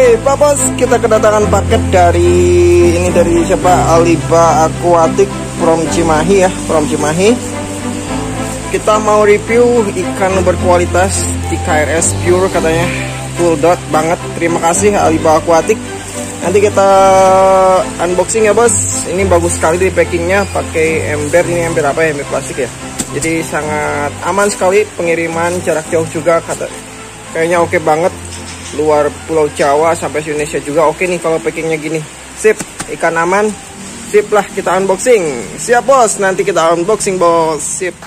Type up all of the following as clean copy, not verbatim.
Pak Bos, kita kedatangan paket dari siapa? Aliba Aquatic from Cimahi ya, from Cimahi. Kita mau review ikan berkualitas di KRS Pure katanya, full dot banget. Terima kasih Aliba Aquatic. Nanti kita unboxing ya Bos. Ini bagus sekali di packingnya, pakai ember. Ini ember apa ya? Ember plastik ya. Jadi sangat aman sekali, pengiriman jarak jauh juga kayaknya oke banget. Luar Pulau Jawa sampai Indonesia juga oke nih kalau packingnya gini. Sip, ikan aman. Sip lah, kita unboxing. Siap Bos, nanti kita unboxing Bos. Sip.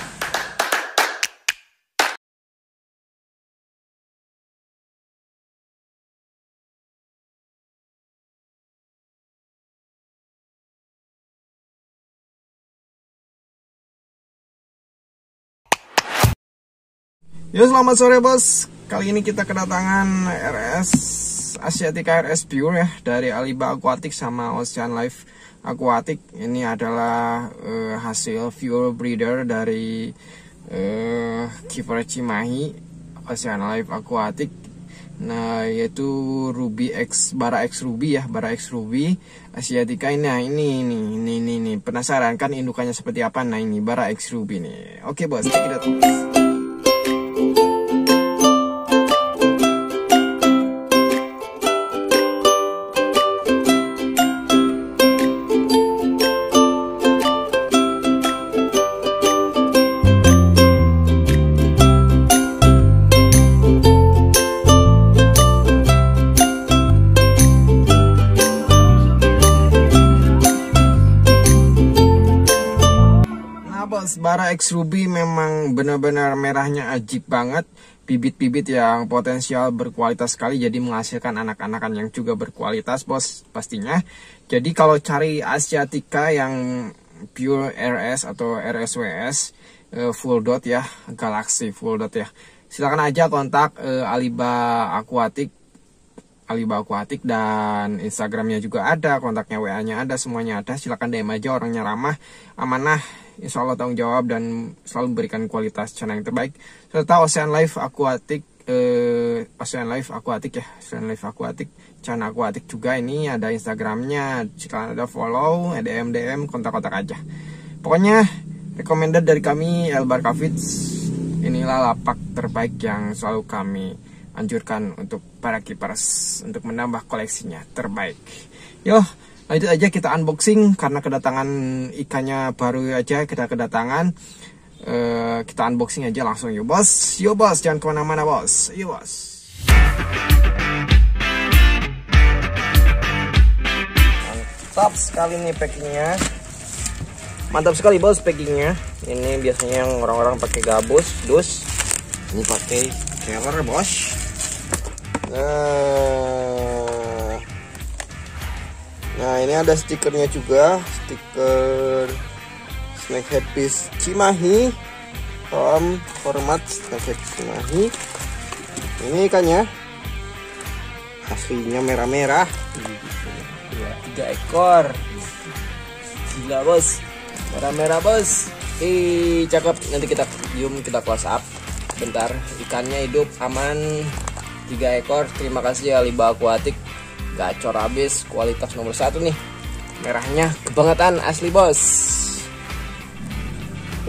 Yo, selamat sore Bos. Kali ini kita kedatangan RS Asiatic KRS Pure ya, dari Aliba Aquatic sama Ocean Life Aquatic. Ini adalah hasil pure breeder dari keeper Cimahi, Ocean Life Aquatic. Nah, yaitu Ruby X, Bara X Ruby ya, Bara X Ruby Asiatica. Nah, ini penasaran kan indukannya seperti apa? Nah, ini Bara X Ruby nih. Oke Bos, kita tunggu. Bara X Ruby memang benar-benar merahnya ajib banget, bibit-bibit yang potensial berkualitas sekali, jadi menghasilkan anak-anakan yang juga berkualitas Bos pastinya. Jadi kalau cari Asiatica yang pure RS atau RSWS full dot ya, Galaxy full dot ya, silakan aja kontak Aliba Aquatic, dan Instagramnya juga ada, kontaknya, WA-nya ada, semuanya ada. Silakan DM aja, orangnya ramah, amanah, insya Allah tanggung jawab dan selalu memberikan kualitas channel yang terbaik. Serta Ocean Life Aquatic, Ocean Life Aquatic ya, Ocean Life Aquatic, channel Aquatic juga. Ini ada Instagramnya, silakan ada follow, DM, kontak-kontak aja. Pokoknya recommended dari kami Elbar Cafe. Inilah lapak terbaik yang selalu kami anjurkan untuk para keepers untuk menambah koleksinya terbaik. Yo, lanjut aja kita unboxing karena kedatangan ikannya baru aja kita kedatangan. Kita unboxing aja langsung yuk Bos. Yo Bos, jangan kemana-mana Bos. Yo Bos. Mantap sekali nih packingnya. Mantap sekali Bos packingnya. Ini biasanya yang orang-orang pakai gabus, dus. Ini pakai keler Bos. Nah ini ada stikernya juga, stiker Snakehead Fish Cimahi, format Snakehead Cimahi. Ini ikannya aslinya merah-merah, 3 ekor, gila Bos, merah-merah Bos. Cakep. Nanti kita zoom, kita close up bentar. Ikannya hidup, aman, 3 ekor. Terima kasih Aliba Aquatic, gacor habis, kualitas nomor 1 nih. Merahnya kebangetan asli Bos.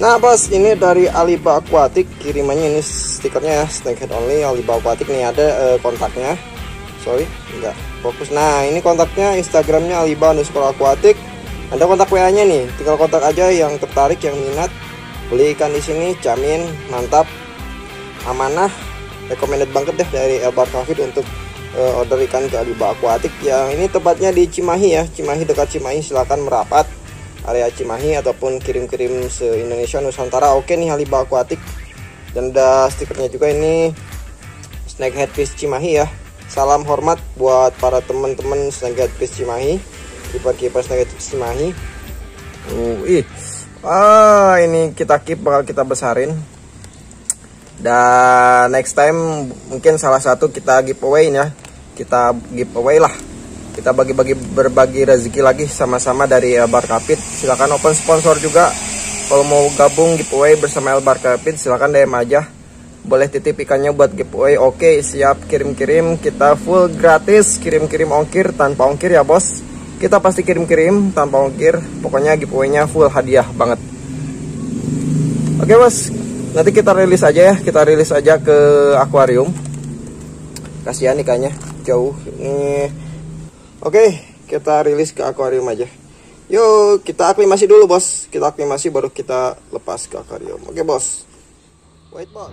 Nah Bos, ini dari Aliba Aquatic, kirimannya ini stikernya ya, Snakehead only Aliba Aquatic. Nih ada kontaknya, sorry enggak fokus. Nah ini kontaknya, Instagramnya Aliba_Aquatic. Ada kontak WA nya nih, tinggal kontak aja yang tertarik, yang minat beli ikan di sini, jamin mantap, amanah. Recommended banget deh dari Elbar Cafe untuk order ikan ke Aliba Aquatic. Yang ini tempatnya di Cimahi ya, Cimahi, dekat Cimahi. Silakan merapat area Cimahi ataupun kirim-kirim se-Indonesia, Nusantara. Oke nih Aliba Aquatic. Dan ada stikernya juga, ini Snakehead Fish Cimahi ya. Salam hormat buat para teman-teman Snakehead Fish Cimahi, kiper-kiper Snakehead Fish Cimahi. Ini kita keep, bakal kita besarin. Dan next time mungkin salah satu kita giveaway ya. Kita giveaway lah. Kita berbagi rezeki lagi sama-sama dari Elbar Cafe. Silakan open sponsor juga. Kalau mau gabung giveaway bersama Elbar Cafe, silakan DM aja. boleh titip ikannya buat giveaway. Oke, siap, kirim-kirim, kita full gratis, kirim-kirim ongkir tanpa ongkir ya bos. Kita pasti kirim-kirim tanpa ongkir, pokoknya giveaway-nya full hadiah banget. Oke bos, nanti kita rilis aja ya, kita rilis aja ke akuarium. Kasihan ikannya jauh ini. Oke, kita rilis ke akuarium aja. Yuk, kita aklimasi dulu bos. Kita aklimasi baru kita lepas ke akuarium. Oke bos. Wait bos.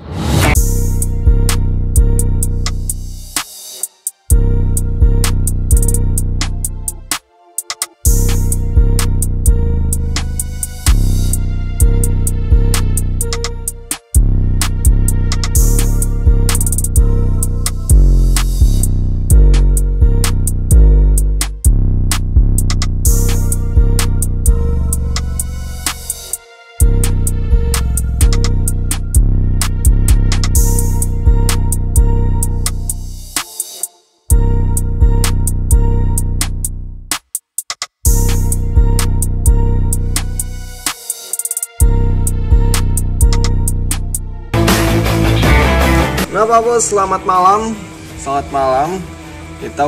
Nah Pak Bos, selamat malam. Selamat malam. Kita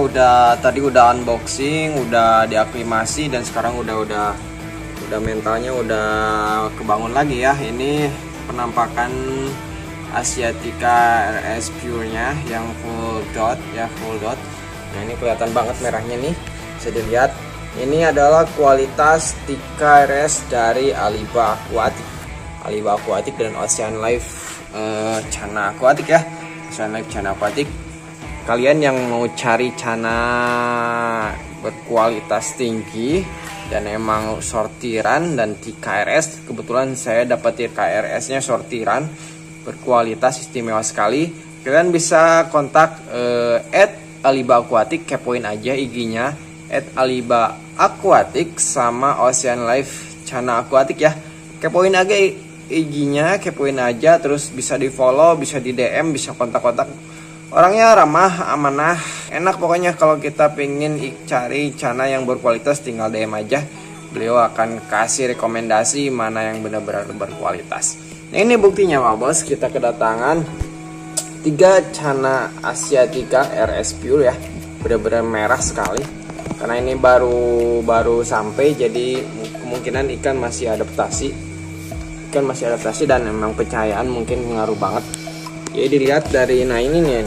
tadi udah unboxing, udah diaklimasi, dan sekarang udah mentalnya udah kebangun lagi ya. Ini penampakan Asiatica RS Pure-nya yang full dot ya, full dot. Nah, ini kelihatan banget merahnya nih. Bisa dilihat. Ini adalah kualitas Tika RS dari Aliba Aquatic. Aliba Aquatic dan Ocean Life Cana Aquatic ya. Ocean Life Cana Aquatic. Kalian yang mau cari cana berkualitas tinggi dan emang sortiran dan Tika RS, kebetulan saya dapat Tika RS nya sortiran berkualitas istimewa sekali. Kalian bisa kontak @Aliba Aquatic, kepoin aja IG-nya @Aliba Aquatic sama Ocean Life Cana Aquatic ya. Kepoin aja IG-nya, kepoin aja, terus bisa di follow, bisa di DM, bisa kontak-kontak. Orangnya ramah, amanah, enak pokoknya. Kalau kita pengen cari cana yang berkualitas tinggal DM aja. Beliau akan kasih rekomendasi mana yang benar-benar berkualitas. Nah, ini buktinya Pak Bos, kita kedatangan 3 cana Asiatica RS Pure ya. Benar-benar merah sekali. Karena ini baru sampai, jadi kemungkinan ikan masih adaptasi. Dan memang pencahayaan mungkin mengaruh banget. Jadi dilihat dari, nah ini nih,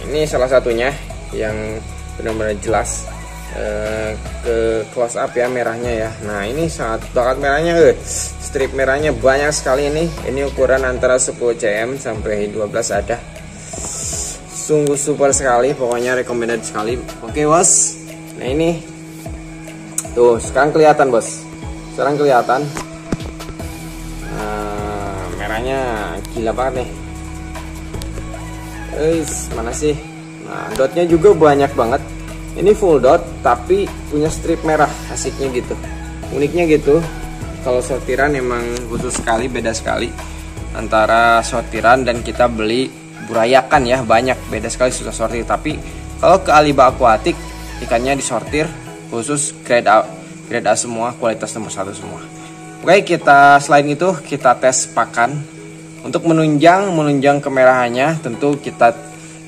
ini salah satunya yang benar-benar jelas ke close up ya merahnya ya. Nah ini sangat banget merahnya, strip merahnya banyak sekali ini. Ini ukuran antara 10 cm sampai 12 ada. Sungguh super sekali, pokoknya recommended sekali. Oke bos, nah ini tuh sekarang kelihatan bos, sekarang kelihatan. Merahnya gila banget nih. Mana sih? Nah, dotnya juga banyak banget. Ini full dot tapi punya strip merah, asiknya gitu. Uniknya gitu. Kalau sortiran emang khusus sekali, beda sekali antara sortiran dan kita beli burayakan ya, banyak beda sekali susah sortir. Tapi kalau ke Aliba Aquatic ikannya disortir khusus grade A semua, kualitas nomor 1 semua. Oke, selain itu kita tes pakan untuk menunjang kemerahannya. Tentu kita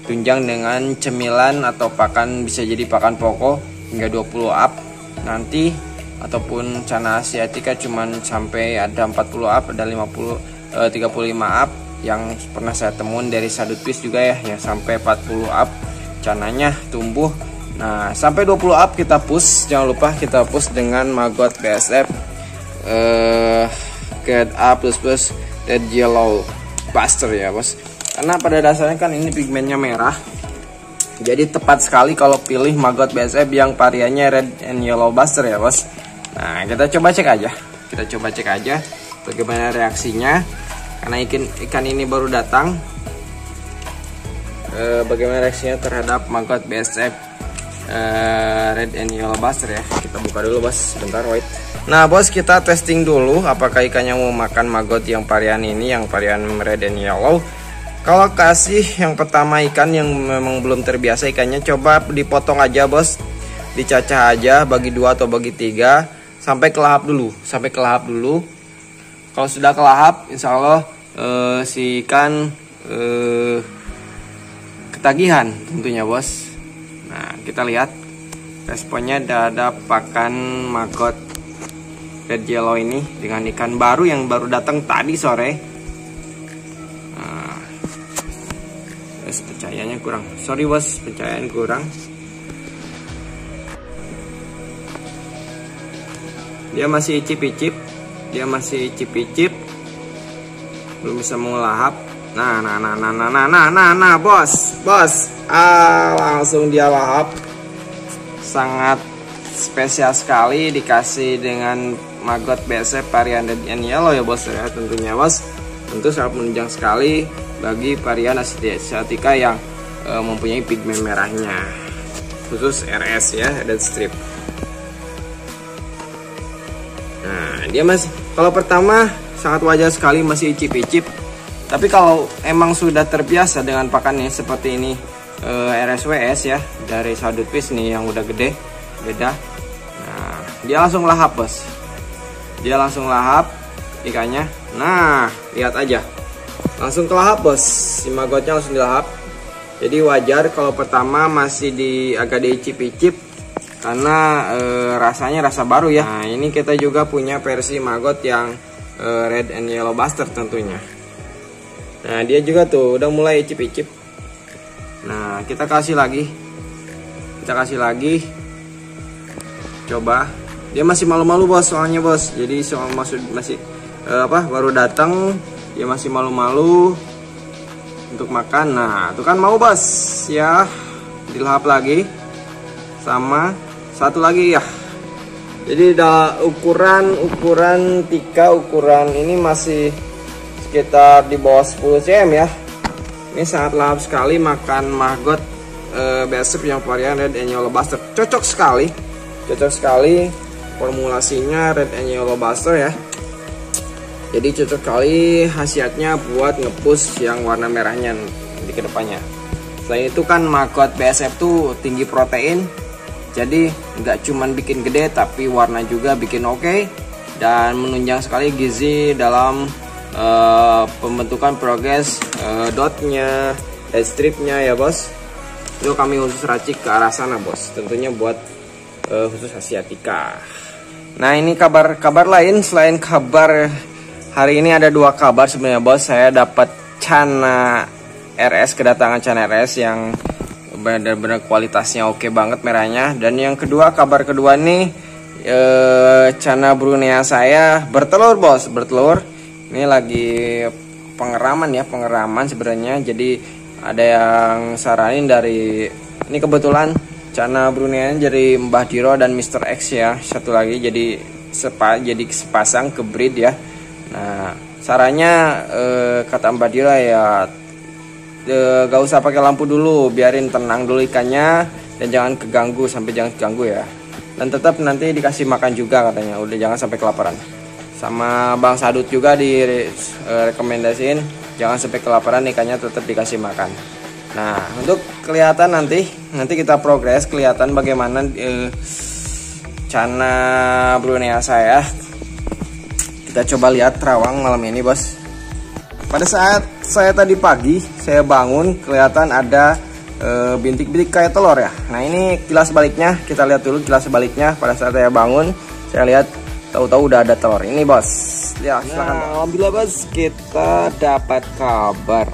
tunjang dengan cemilan atau pakan, bisa jadi pakan pokok hingga 20 up nanti, ataupun cana Asiatica cuman sampai ada 40 up, ada 35 up yang pernah saya temuin dari Sadut Fish juga ya, yang sampai 40 up cananya tumbuh. Nah, sampai 20 up kita push, jangan lupa kita push dengan Maggot BSF Grade A++ Red Yellow Buster ya bos. Karena pada dasarnya kan ini pigmennya merah, jadi tepat sekali kalau pilih Maggot BSF yang variannya Red and Yellow Buster ya bos. Nah, kita coba cek aja bagaimana reaksinya, karena ikan ini baru datang. Bagaimana reaksinya terhadap Maggot BSF Red and Yellow Buster ya. Kita buka dulu bos, bentar wait. Nah bos, kita testing dulu apakah ikannya mau makan maggot yang varian ini, yang varian Red and Yellow. Kalau kasih yang pertama ikan yang memang belum terbiasa ikannya, coba dipotong aja bos, dicacah aja bagi 2 atau bagi 3 sampai kelahap dulu, Kalau sudah kelahap, insya Allah si ikan ketagihan tentunya bos. Nah kita lihat responnya ada pakan maggot red yellow ini dengan ikan baru yang baru datang tadi sore. Nah, pencahayanya kurang, sorry bos, pencahayaan kurang. Dia masih icip-icip, belum bisa mengelahap. Nah, bos, langsung dia lahap. Sangat spesial sekali dikasih dengan maggot BSF varian red and yellow ya bos ya, tentunya bos. Tentu sangat menunjang sekali bagi varian asiatica yang mempunyai pigmen merahnya, khusus RS ya, red strip. Nah, dia masih, kalau pertama sangat wajar sekali masih icip-icip. Tapi kalau emang sudah terbiasa dengan pakannya seperti ini, RSWS ya, dari Southern Fish nih yang udah gede, beda. Nah, dia langsung lahap bos. Dia langsung lahap ikannya. Nah, lihat aja. Langsung kelahap bos. Si maggotnya langsung dilahap. Jadi wajar kalau pertama masih agak diicip-icip. Karena rasanya rasa baru ya. Nah ini kita juga punya versi maggot yang red and yellow buster tentunya. Nah dia juga tuh udah mulai icip-icip. Nah kita kasih lagi. Coba. Dia masih malu-malu bos soalnya bos. Jadi masih baru datang. Dia masih malu-malu untuk makan. Nah itu kan mau bos ya. Dilahap lagi. Sama satu lagi ya. Jadi ukuran tika, ukuran ini masih sekitar di bawah 10 cm ya. Ini sangat lahap sekali makan maggot BSF yang varian red and yellow buster. Cocok sekali formulasinya red and yellow buster ya. Jadi cocok sekali khasiatnya buat ngepush yang warna merahnya di kedepannya. Selain itu kan maggot BSF tuh tinggi protein. Jadi nggak cuman bikin gede tapi warna juga bikin oke, dan menunjang sekali gizi dalam pembentukan progres dotnya, head stripnya ya bos. Itu kami khusus racik ke arah sana bos, tentunya buat khusus asiatica. Nah ini kabar lain selain kabar hari ini, ada dua kabar sebenarnya bos. Saya dapat Cana RS, kedatangan Cana RS yang benar-benar kualitasnya oke banget merahnya. Dan yang kedua, kabar kedua nih, Cana Brunea saya bertelur bos, bertelur. Ini lagi pengeraman sebenarnya. Jadi ada yang saranin dari, ini kebetulan Cana Brunea dari Mbah Diro dan Mr. X ya, satu lagi jadi sepasang ke breed ya. Nah sarannya kata Mbah Diro ya, gak usah pakai lampu dulu, biarin tenang dulu ikannya dan jangan keganggu ya. Dan tetap nanti dikasih makan juga katanya, udah jangan sampai kelaparan. Sama Bang Sadut juga direkomendasiin jangan sampai kelaparan, ikannya tetap dikasih makan. Nah untuk kelihatan nanti kita progres kelihatan bagaimana Cana Brunea saya. Kita coba lihat terawang malam ini bos. Pada saat saya tadi pagi, saya bangun kelihatan ada bintik-bintik kayak telur ya. Nah ini kilas baliknya, kita lihat dulu kilas baliknya. Pada saat saya bangun, saya lihat tahu-tahu udah ada telur. Ini bos, lihat silakan. Nah, alhamdulillah bos, kita dapat kabar.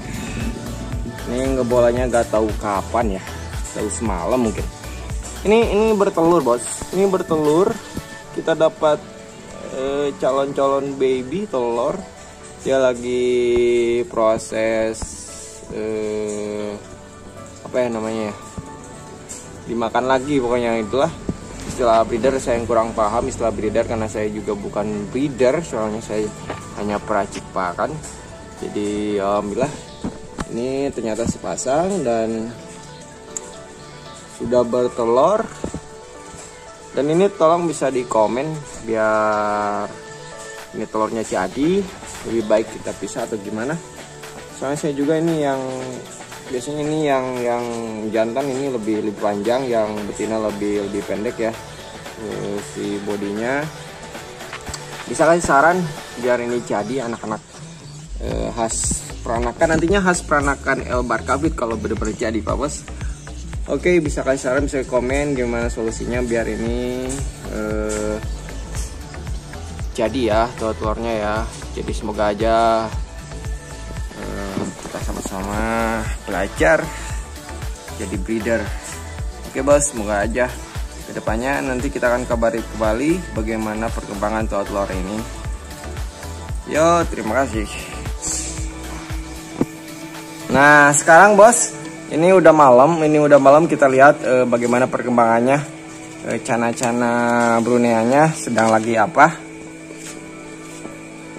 Ini ngebolanya nggak tahu kapan ya, tahu semalam mungkin. Ini bertelur bos, ini bertelur. Kita dapat calon baby telur. Dia lagi proses dimakan lagi, pokoknya itulah istilah breeder. Saya yang kurang paham istilah breeder karena saya juga bukan breeder, soalnya saya hanya peracik pakan. Jadi alhamdulillah ini ternyata sepasang dan sudah bertelur. Dan ini tolong bisa di komen biar ini telurnya jadi, lebih baik kita pisah atau gimana. Soalnya saya juga ini yang biasanya ini yang jantan ini lebih panjang, yang betina lebih pendek ya. Si bodinya bisa kasih saran biar ini jadi anak-anak khas peranakan, nantinya khas peranakan El Barkafid kalau benar-benar jadi Pak Bos. Oke, bisa kasih saran, bisa komen gimana solusinya biar ini jadi ya telur-telurnya ya. Jadi semoga aja kita sama-sama belajar jadi breeder. Oke Bos, semoga aja kedepannya nanti kita akan kabari kembali bagaimana perkembangan telur-telur ini. Yo, terima kasih. Nah sekarang Bos, ini udah malam, kita lihat bagaimana perkembangannya. Cana-cana Bruneanya sedang lagi apa?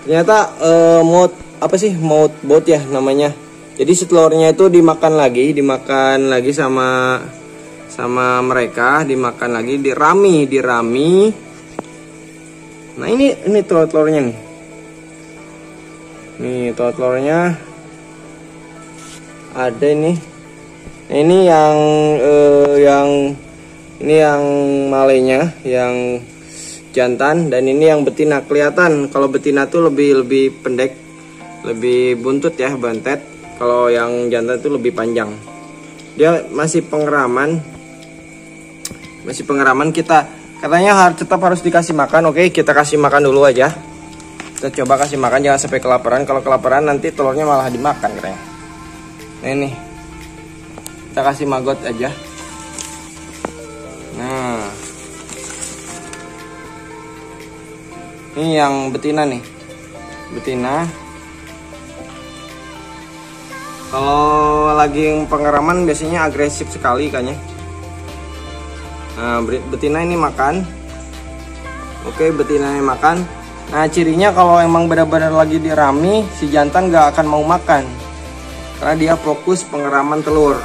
Ternyata mode apa sih, mode bot ya namanya. Jadi telurnya itu dimakan lagi sama mereka, dimakan lagi, dirami. Nah ini telur-telurnya nih. Nih telur-telurnya ada ini. Ini yang malenya, yang jantan, dan ini yang betina. Kelihatan kalau betina tuh lebih pendek, lebih buntut ya, bentet. Kalau yang jantan itu lebih panjang. Dia masih pengeraman. Kita katanya tetap harus dikasih makan. Oke, kita kasih makan dulu aja. Kita coba kasih makan, jangan sampai kelaparan. Kalau kelaparan nanti telurnya malah dimakan katanya. Nah ini kita kasih maggot aja. Nah ini yang betina nih, betina. Kalau lagi pengeraman biasanya agresif sekali kayaknya. Nah betina ini makan. Oke, betina ini makan. Nah cirinya kalau emang benar-benar lagi dirami, si jantan gak akan mau makan karena dia fokus pengeraman telur.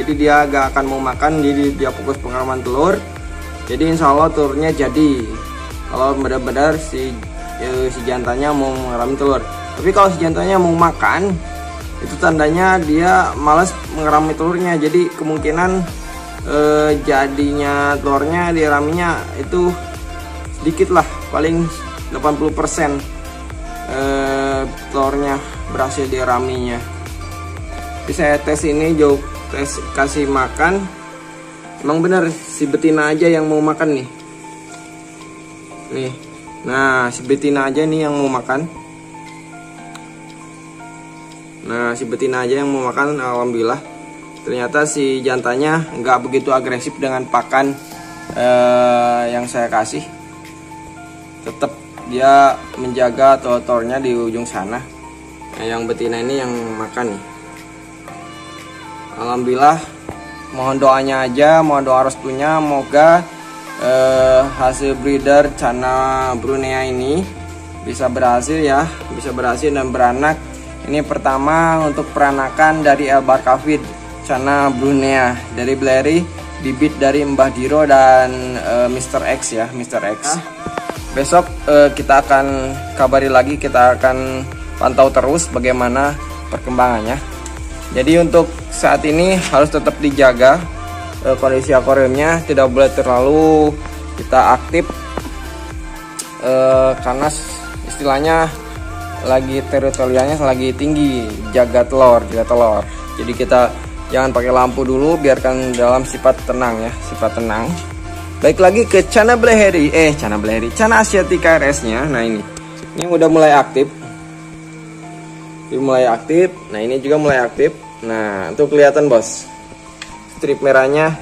Jadi dia gak akan mau makan, jadi dia fokus pengeraman telur. Jadi insya Allah telurnya jadi. Kalau benar-benar si jantannya mau mengerami telur. Tapi kalau si jantannya mau makan, itu tandanya dia malas mengerami telurnya. Jadi kemungkinan jadinya telurnya diraminya itu sedikit lah, paling 80% telurnya berhasil diraminya. Jadi saya tes ini, tes kasih makan, emang bener si betina aja yang mau makan nih. Nah si betina aja nih yang mau makan. Nah si betina aja yang mau makan, alhamdulillah. Ternyata si jantannya nggak begitu agresif dengan pakan yang saya kasih. Tetap dia menjaga telur-telurnya di ujung sana. Nah, yang betina ini yang makan nih. Alhamdulillah, mohon doanya aja, mohon doa restunya, moga hasil breeder Cana Brunea ini bisa berhasil ya, bisa berhasil dan beranak. Ini pertama untuk peranakan dari El Barkafid Cana Brunea dari Blairi, bibit dari Mbah Diro dan Mr. X ya, Mr. X. Besok kita akan kabari lagi, kita akan pantau terus bagaimana perkembangannya. Jadi untuk saat ini harus tetap dijaga kondisi akuariumnya, tidak boleh terlalu kita aktif karena istilahnya lagi teritorialnya lagi tinggi, jaga telur. Jadi kita jangan pakai lampu dulu, biarkan dalam sifat tenang ya, sifat tenang. Baik lagi ke Cana Blairi, Cana Asiatica RS-nya. Nah ini udah mulai aktif. Nah ini juga mulai aktif. Nah itu kelihatan Bos, strip merahnya.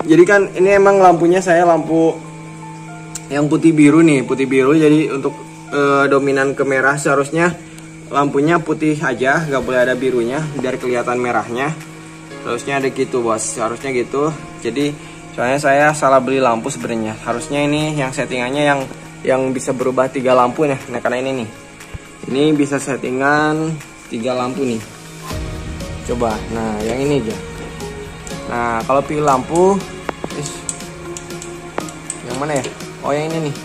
Jadi kan ini emang lampunya saya lampu yang putih biru nih, putih biru. Jadi untuk dominan ke merah seharusnya lampunya putih aja, nggak boleh ada birunya biar kelihatan merahnya. Harusnya ada gitu Bos, harusnya gitu. Jadi soalnya saya salah beli lampu sebenarnya. Harusnya ini yang settingannya yang bisa berubah 3 lampu nih. Nah karena ini nih, ini bisa settingan 3 lampu nih. Coba, nah yang ini aja. Nah kalau pilih lampu, yang mana ya? Oh yang ini nih.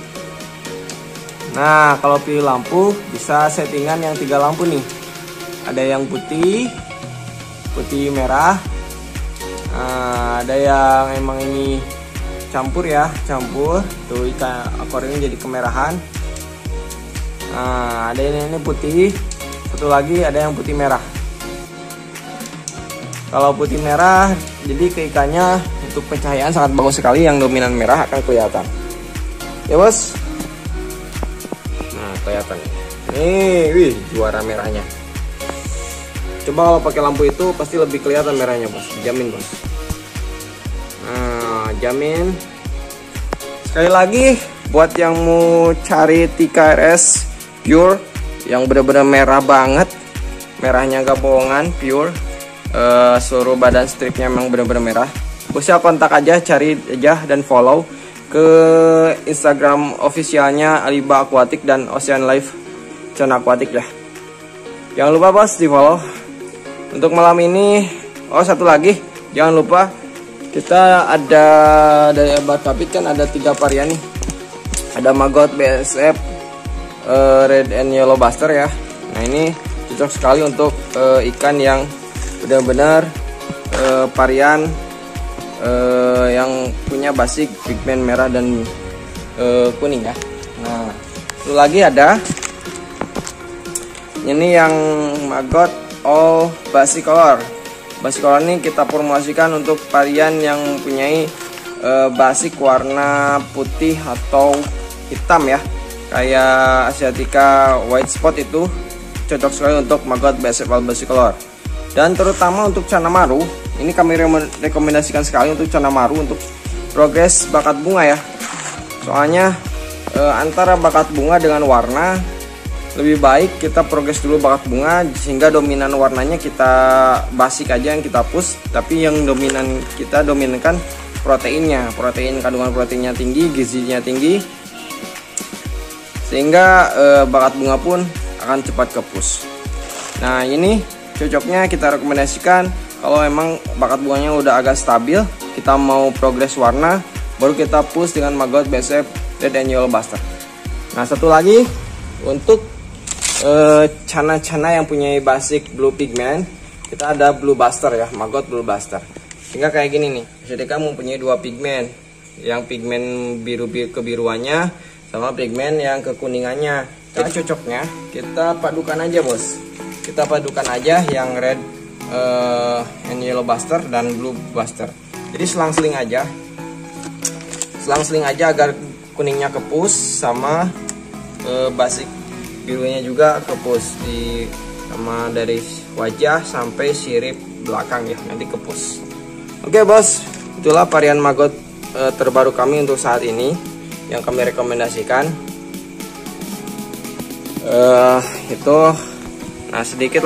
Nah kalau pilih lampu bisa settingan yang 3 lampu nih. Ada yang putih merah. Nah, ada yang emang ini campur ya, campur. Tuh ikan akuarium jadi kemerahan. Nah ada ini putih. Satu lagi ada yang putih merah. Kalau putih merah, jadi keikannya untuk pencahayaan sangat bagus sekali. Yang dominan merah akan kelihatan. Ya bos. Nah kelihatan. Nih, wih juara merahnya. Coba kalau pakai lampu itu pasti lebih kelihatan merahnya bos. Jamin bos. Nah jamin. Sekali lagi buat yang mau cari TKRS pure yang benar-benar merah banget, merahnya gak bohongan, pure. Seluruh badan stripnya memang benar-benar merah. Bosnya kontak aja, cari aja dan follow ke Instagram officialnya Aliba Aquatic dan Ocean Life channel aquatic ya. Jangan lupa bos di follow. Untuk malam ini, satu lagi, jangan lupa kita ada dari Abad Kapit kan ada 3 varian nih. Ada Maggot BSF, Red and Yellow Buster ya. Nah ini cocok sekali untuk ikan yang benar-benar varian yang punya basic pigmen merah dan kuning ya. Nah itu lagi ada ini yang Maggot All Basic Color. Basic Color ini kita formulasikan untuk varian yang mempunyai basic warna putih atau hitam ya, kayak Asiatica White Spot. Itu cocok sekali untuk Maggot BSF All Basic Color. Dan terutama untuk Canamaru, ini kami rekomendasikan sekali untuk Canamaru untuk progres bakat bunga ya. Soalnya antara bakat bunga dengan warna, lebih baik kita progres dulu bakat bunga sehingga dominan warnanya kita basic aja yang kita push, tapi yang kita dominankan proteinnya. Kandungan proteinnya tinggi, gizinya tinggi, sehingga bakat bunga pun akan cepat ke push. Nah ini cocoknya kita rekomendasikan kalau emang bakat bunganya udah agak stabil, kita mau progres warna, baru kita push dengan Maggot BSF Red and Yellow Buster. Nah satu lagi untuk cana-cana yang punya basic blue pigment, kita ada Blue Buster ya, Maggot Blue Buster. Sehingga kayak gini nih, jadi kamu mempunyai 2 pigmen, yang pigmen biru kebiruannya sama pigmen yang kekuningannya. Jadi cocoknya kita padukan aja bos. Kita padukan aja yang Red and Yellow Buster dan Blue Buster. Jadi selang-seling aja agar kuningnya kepus sama basic birunya juga kepus sama dari wajah sampai sirip belakang ya, nanti kepus. Oke bos, itulah varian Maggot terbaru kami untuk saat ini yang kami rekomendasikan. Itu nah sedikit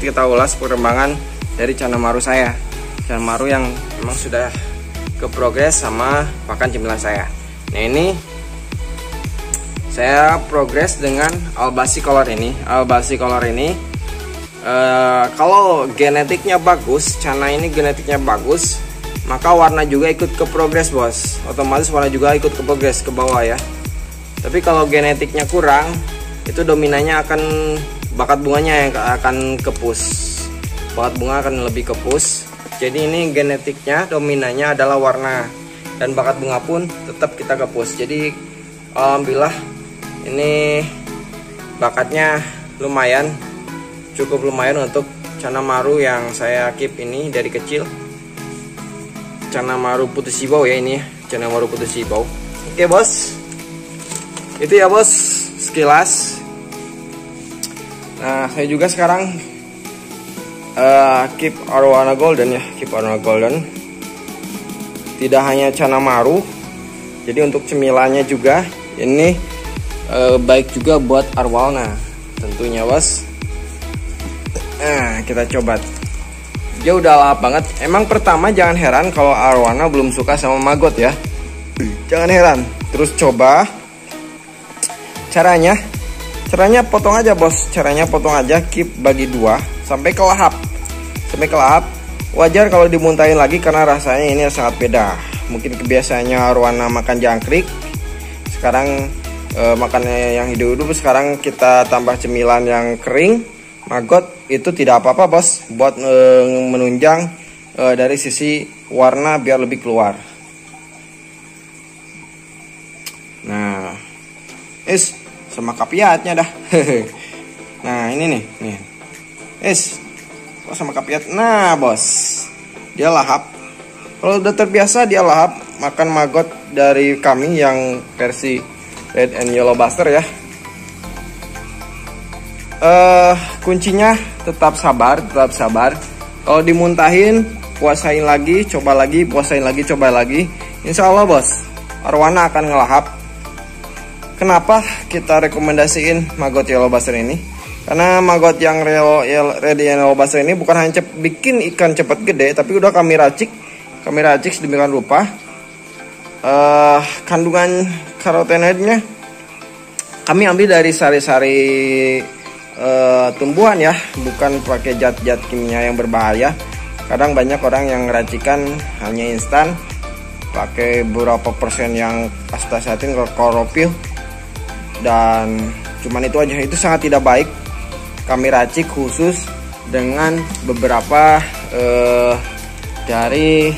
kita ulas perkembangan dari Canamaru saya. Canamaru yang memang sudah ke progres sama pakan cemilan saya. Nah ini saya progres dengan All Basic Color ini. All Basic Color ini kalau genetiknya bagus, Cana ini genetiknya bagus, maka warna juga ikut ke progres bos. Otomatis warna juga ikut ke progres ke bawah ya. Tapi kalau genetiknya kurang, itu dominannya akan bakat bunganya yang akan kepus. Bakat bunga akan lebih kepus. Jadi ini genetiknya dominannya adalah warna, dan bakat bunga pun tetap kita kepus. Jadi alhamdulillah ini bakatnya lumayan, cukup lumayan untuk Canamaru yang saya keep ini dari kecil. Canamaru putih sibau ya ini, Canamaru putih sibau. Oke bos, itu ya bos sekilas. Nah saya juga sekarang keep Arowana Golden ya, keep Arowana Golden. Tidak hanya Canamaru, jadi untuk cemilannya juga ini baik juga buat Arowana tentunya bos. Nah kita coba. Dia udah lahap banget. Emang pertama jangan heran kalau Arowana belum suka sama Maggot ya. Jangan heran. Terus coba. Caranya potong aja bos. Caranya potong aja, keep bagi 2 sampai ke lahap. Wajar kalau dimuntahin lagi karena rasanya ini sangat beda. Mungkin kebiasaannya Arowana makan jangkrik, sekarang makannya yang hidup-hidup. Sekarang kita tambah cemilan yang kering. Maggot itu tidak apa-apa bos, buat menunjang dari sisi warna biar lebih keluar. Nah, sama kapiatnya dah. Nah ini nih, kok sama kapiat. Nah bos, dia lahap. Kalau udah terbiasa dia lahap makan maggot dari kami yang versi red and yellow buster ya. Kuncinya tetap sabar. Kalau dimuntahin, puasain lagi, coba lagi, puasain lagi, coba lagi. Insya Allah bos, arwana akan ngelahap. Kenapa kita rekomendasiin maggot yellow buster ini? Karena maggot yang red and yellow buster ini bukan hanya bikin ikan cepat gede, tapi udah kami racik sedemikian rupa. Kandungan karotenoidnya kami ambil dari sari-sari tumbuhan ya, bukan pakai zat-zat kimia yang berbahaya. Kadang banyak orang yang racikan hanya instan, pakai beberapa persen yang astaxanthin, kloropil, dan cuman itu aja. Itu sangat tidak baik. Kami racik khusus dengan beberapa dari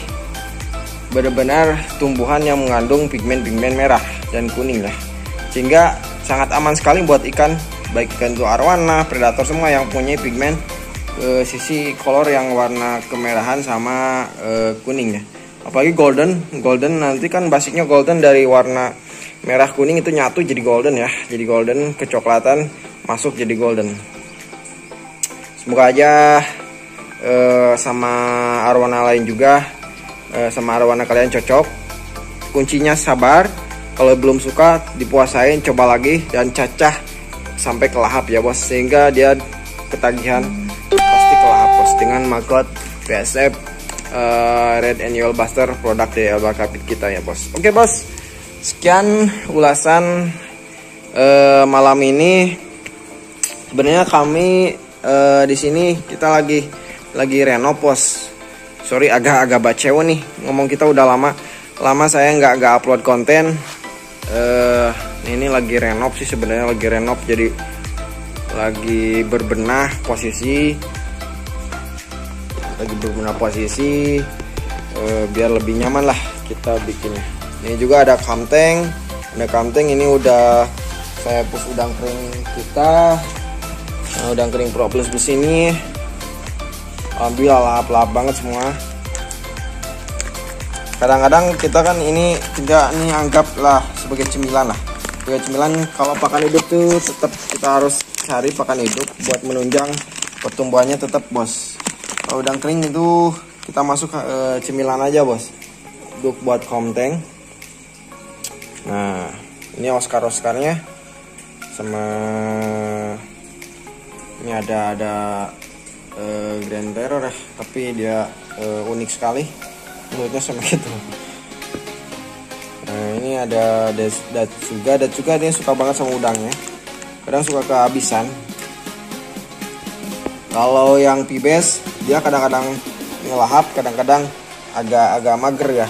benar-benar tumbuhan yang mengandung pigmen-pigmen merah dan kuning ya, sehingga sangat aman sekali buat ikan, baik ikan itu arwana, predator, semua yang punya pigmen sisi kolor yang warna kemerahan sama kuning ya. Apalagi golden nanti kan basicnya golden, dari warna merah kuning itu nyatu jadi golden ya, jadi golden kecoklatan masuk jadi golden. Semoga aja sama arwana lain juga, sama arwana kalian cocok. Kuncinya sabar. Kalau belum suka, dipuasain, coba lagi, dan cacah sampai kelahap ya bos, sehingga dia ketagihan pasti kelahap bos dengan maggot BASF red and yellow buster, produk dari Elbar Capit kita ya bos. Oke bos, sekian ulasan malam ini. Sebenarnya kami di sini kita lagi renov bos. Sorry agak bacewo nih, ngomong kita udah lama saya nggak upload konten. Ini lagi renov sih sebenarnya, jadi lagi berbenah posisi, biar lebih nyaman lah kita bikinnya. Ini juga ada kamteng, ini udah saya push udang kering kita. Nah, udang kering Pro Plus bus ini alhamdulillah lahap-lahap banget semua. Kadang-kadang kita kan ini tidak nih, anggaplah sebagai cemilan lah. Sebagai cemilan, kalau pakan hidup tuh tetap kita harus cari pakan hidup buat menunjang pertumbuhannya tetap bos. Kalau udang kering itu kita masuk cemilan aja bos, untuk buat komteng. Nah ini Oscar-Oscarnya, sama ini ada Grand Terror ya, tapi dia unik sekali mulutnya sama gitu. Nah ini ada Datsuga dia suka banget sama udangnya, kadang suka kehabisan. Kalau yang Pibes dia kadang-kadang ngelahap, kadang-kadang agak mager ya,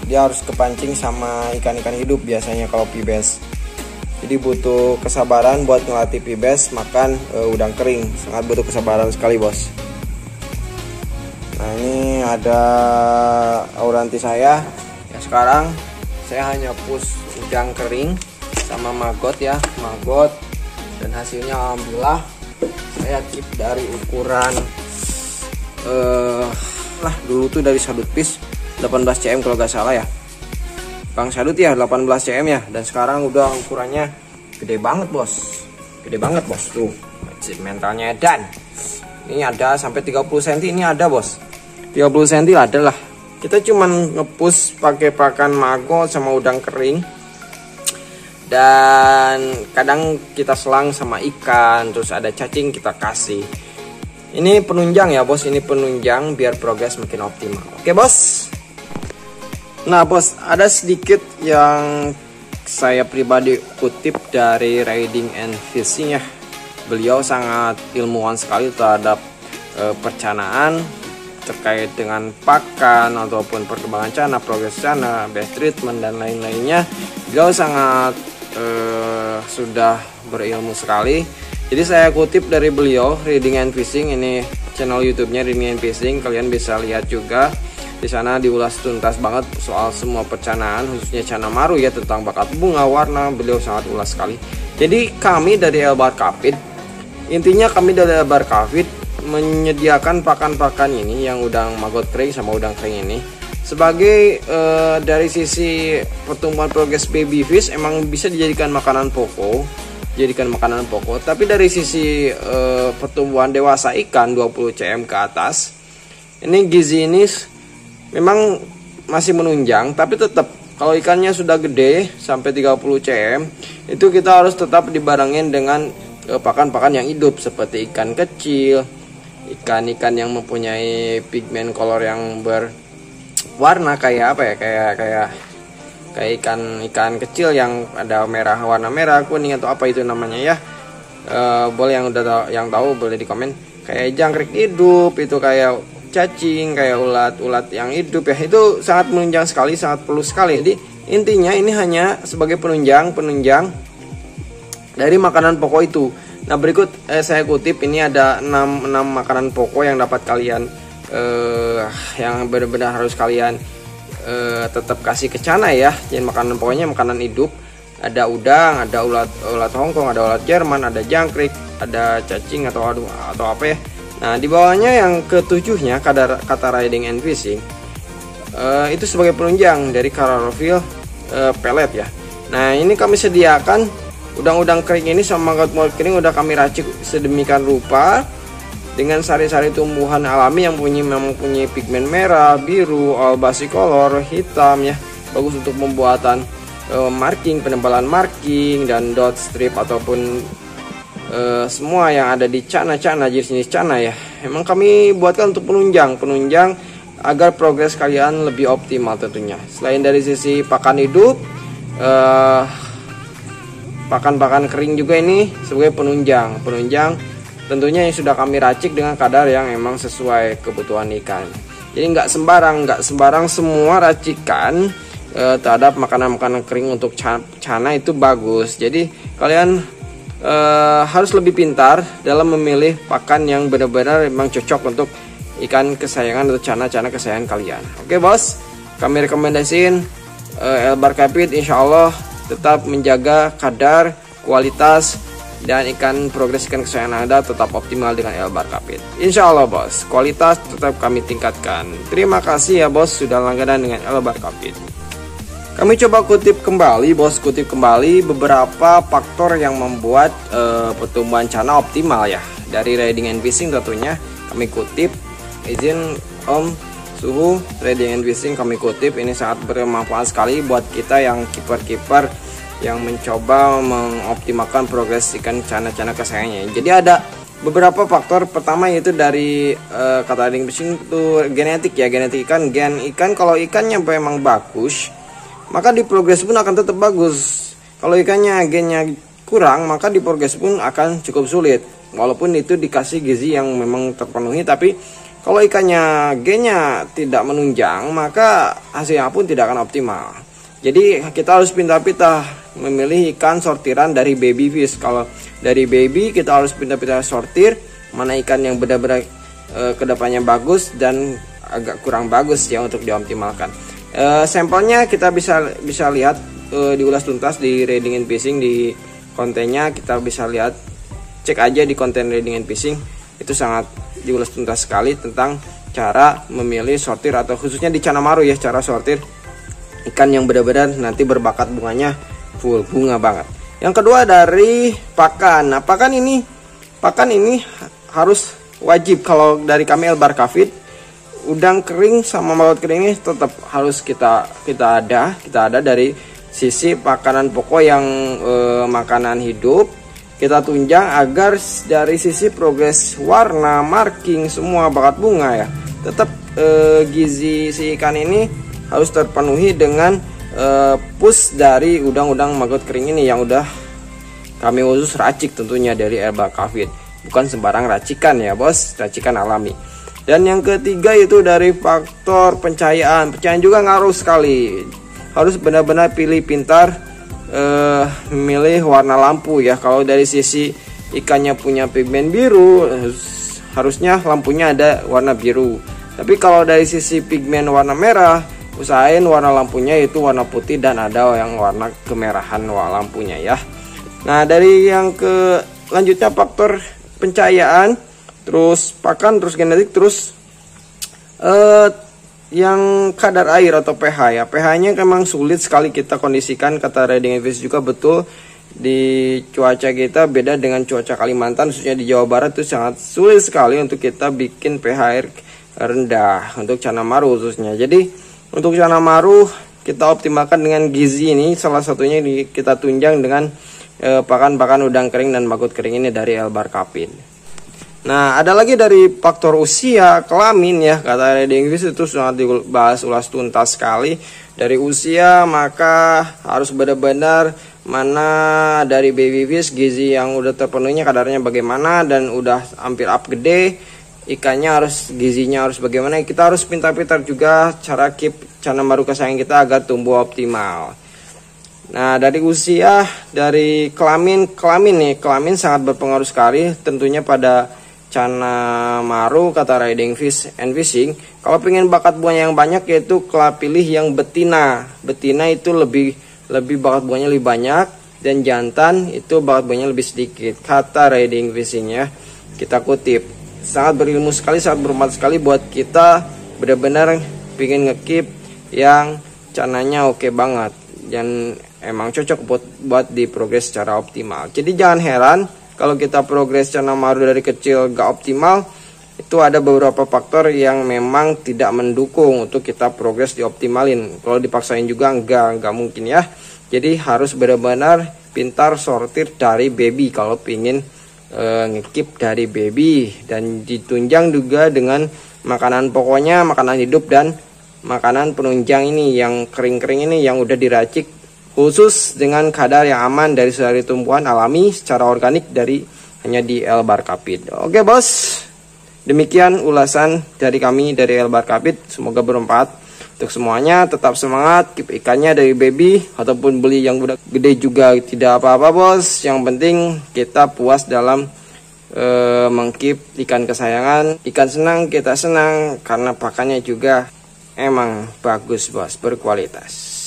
dia harus kepancing sama ikan-ikan hidup biasanya kalau Pibes. Jadi butuh kesabaran buat ngelatih Pibes makan udang kering, sangat butuh kesabaran sekali bos. Nah ini ada auranti saya ya. Sekarang saya hanya push udang kering sama maggot ya, dan hasilnya alhamdulillah saya keep dari ukuran dulu tuh dari Sadut Fish 18 cm kalau nggak salah ya, Bang Sadut ya, 18 cm ya, dan sekarang udah ukurannya gede banget bos tuh mentalnya. Dan ini ada sampai 30 cm, ini ada bos, 30 cm ada lah. Kita cuman ngepush pakai pakan maggot sama udang kering, dan kadang kita selang sama ikan, terus ada cacing kita kasih. Ini penunjang ya bos, ini penunjang biar progres makin optimal. Oke bos. Nah bos, ada sedikit yang saya pribadi kutip dari Riding and Fishing ya. Beliau sangat ilmuwan sekali terhadap percanaan, terkait dengan pakan ataupun perkembangan cana, progres cana, best treatment dan lain-lainnya. Beliau sangat sudah berilmu sekali. Jadi saya kutip dari beliau, Riding and Fishing, ini channel YouTube-nya Riding and Fishing, kalian bisa lihat juga. Di sana diulas tuntas banget soal semua percanaan, khususnya cana maru ya, tentang bakat bunga, warna, beliau sangat ulas sekali. Jadi kami dari Elbar Capit Intinya kami dari Elbar Kafit menyediakan pakan-pakan ini yang udang maggot kering sama udang kering ini sebagai dari sisi pertumbuhan progres baby fish emang bisa dijadikan makanan pokok, tapi dari sisi pertumbuhan dewasa ikan 20 cm ke atas ini gizi ini memang masih menunjang, tapi tetap kalau ikannya sudah gede sampai 30 cm itu kita harus tetap dibarengin dengan pakan-pakan yang hidup seperti ikan kecil, ikan-ikan yang mempunyai pigmen color yang berwarna kayak apa ya, kayak ikan kecil yang ada warna merah, kuning atau apa itu namanya ya. Boleh yang tahu boleh di komen. Kayak jangkrik hidup itu, kayak cacing, kayak ulat yang hidup ya, itu sangat menunjang sekali, sangat perlu sekali. Jadi intinya ini hanya sebagai penunjang dari makanan pokok itu. Nah, berikut saya kutip, ini ada 6 makanan pokok yang dapat kalian yang benar-benar harus kalian tetap kasih ke Cana ya. Jadi makanan pokoknya makanan hidup. Ada udang, ada ulat Hongkong, ada ulat Jerman, ada jangkrik, ada cacing atau apa ya. Nah, di bawahnya yang ketujuhnya kata riding and fishing itu sebagai penunjang dari chlorophyll pellet ya. Nah, ini kami sediakan udang-udang kering ini sama maggot kering udah kami racik sedemikian rupa dengan sari-sari tumbuhan alami yang mempunyai pigmen merah, biru, albasicolor, hitam ya. Bagus untuk pembuatan marking, penebalan marking dan dot strip ataupun semua yang ada di Cana jenis Cana ya. Emang kami buatkan untuk penunjang agar progres kalian lebih optimal tentunya. Selain dari sisi pakan hidup, pakan-pakan kering juga ini sebagai penunjang tentunya yang sudah kami racik dengan kadar yang emang sesuai kebutuhan ikan. Jadi nggak sembarang semua racikan terhadap makanan-makanan kering untuk Cana itu bagus. Jadi kalian harus lebih pintar dalam memilih pakan yang benar-benar memang cocok untuk ikan kesayangan atau Cana kesayangan kalian. Oke bos, kami rekomendasiin Elbar Kafit insya Allah tetap menjaga kadar, kualitas, dan progres ikan kesayangan Anda tetap optimal dengan Elbar Kafit. Insya Allah bos, kualitas tetap kami tingkatkan. Terima kasih ya bos sudah langganan dengan Elbar Kafit. Kami coba kutip kembali beberapa faktor yang membuat pertumbuhan Cana optimal ya. Dari riding and fishing tentunya kami kutip, izin Om suhu riding and fishing kami kutip, ini sangat bermanfaat sekali buat kita yang kiper yang mencoba mengoptimalkan progres ikan Cana kesayangannya. Jadi ada beberapa faktor. Pertama yaitu dari kata riding fishing itu genetik ya, genetik ikan, gen ikan. Kalau ikannya memang bagus maka di progres pun akan tetap bagus. Kalau ikannya gennya kurang maka di progres pun akan cukup sulit, walaupun itu dikasih gizi yang memang terpenuhi. Tapi kalau ikannya gennya tidak menunjang maka hasilnya pun tidak akan optimal. Jadi kita harus pintar-pintar memilih ikan sortiran dari baby fish. Kalau dari baby kita harus pintar-pintar sortir mana ikan yang benar-benar kedepannya bagus dan agak kurang bagus ya untuk dioptimalkan. Sampelnya kita bisa lihat diulas tuntas di riding and fishing, di kontennya kita bisa lihat, cek aja di konten riding and fishing, itu sangat diulas tuntas sekali tentang cara memilih sortir atau khususnya di Cana Maru ya, cara sortir ikan yang benar-benar nanti berbakat bunganya full bunga banget. Yang kedua dari pakan. Nah, pakan ini harus wajib kalau dari kami Elbar Kafit. Udang kering sama maggot kering ini tetap harus kita ada dari sisi makanan pokok yang makanan hidup. Kita tunjang agar dari sisi progres warna, marking, semua bakat bunga ya, tetap gizi si ikan ini harus terpenuhi dengan push dari udang-udang maggot kering ini yang udah kami khusus racik tentunya dari Elbar Kafit. Bukan sembarang racikan ya bos, racikan alami. Dan yang ketiga itu dari faktor pencahayaan. Pencahayaan juga ngaruh sekali. Harus benar-benar pilih pintar memilih warna lampu ya. Kalau dari sisi ikannya punya pigmen biru, harusnya lampunya ada warna biru. Tapi kalau dari sisi pigmen warna merah, usahain warna lampunya itu warna putih dan ada yang warna kemerahan lampunya ya. Nah, dari yang lanjutnya faktor pencahayaan, terus pakan, terus genetik, terus yang kadar air atau pH ya. pH-nya memang sulit sekali kita kondisikan, kata Riding Fish juga betul. Di cuaca kita beda dengan cuaca Kalimantan, khususnya di Jawa Barat itu sangat sulit sekali untuk kita bikin pH air rendah untuk Cana Maru khususnya. Jadi untuk Cana Maru kita optimalkan dengan gizi ini, salah satunya kita tunjang dengan pakan-pakan udang kering dan maggot kering ini dari Elbar Capin. Nah, ada lagi dari faktor usia, kelamin ya, kata Riding Fish itu sangat dibahas ulas tuntas sekali. Dari usia maka harus benar-benar mana dari baby fish gizi yang udah terpenuhinya kadarnya bagaimana dan udah hampir up gede, ikannya harus gizinya harus bagaimana. Kita harus pintar-pintar juga cara keep Cana Maru kesayangan kita agar tumbuh optimal. Nah, dari usia, dari kelamin nih, kelamin sangat berpengaruh sekali tentunya pada Cana Maru, kata Riding Fish and Fishing. Kalau pengen bakat buahnya yang banyak, yaitu pilih yang betina. Betina itu lebih bakat buahnya lebih banyak, dan jantan itu bakat buahnya lebih sedikit, kata Riding Fishing ya. Kita kutip. Sangat berilmu sekali, sangat bermanfaat sekali buat kita benar-benar pengen ngekip yang cananya oke banget dan emang cocok buat di progres secara optimal. Jadi jangan heran kalau kita progres Cana Maru dari kecil gak optimal, itu ada beberapa faktor yang memang tidak mendukung untuk kita progres dioptimalin. Kalau dipaksain juga nggak mungkin ya. Jadi harus benar-benar pintar sortir dari baby kalau pingin ngekip dari baby, dan ditunjang juga dengan makanan pokoknya, makanan hidup dan makanan penunjang ini yang kering-kering ini yang udah diracik khusus dengan kadar yang aman dari tumbuhan alami secara organik dari hanya di Elbar Capin. Oke bos, demikian ulasan dari kami dari Elbar Capin, semoga bermanfaat untuk semuanya. Tetap semangat, keep ikannya dari baby ataupun beli yang udah gede juga tidak apa-apa bos. Yang penting kita puas dalam mengkeep ikan kesayangan. Ikan senang, kita senang karena pakannya juga emang bagus bos, berkualitas.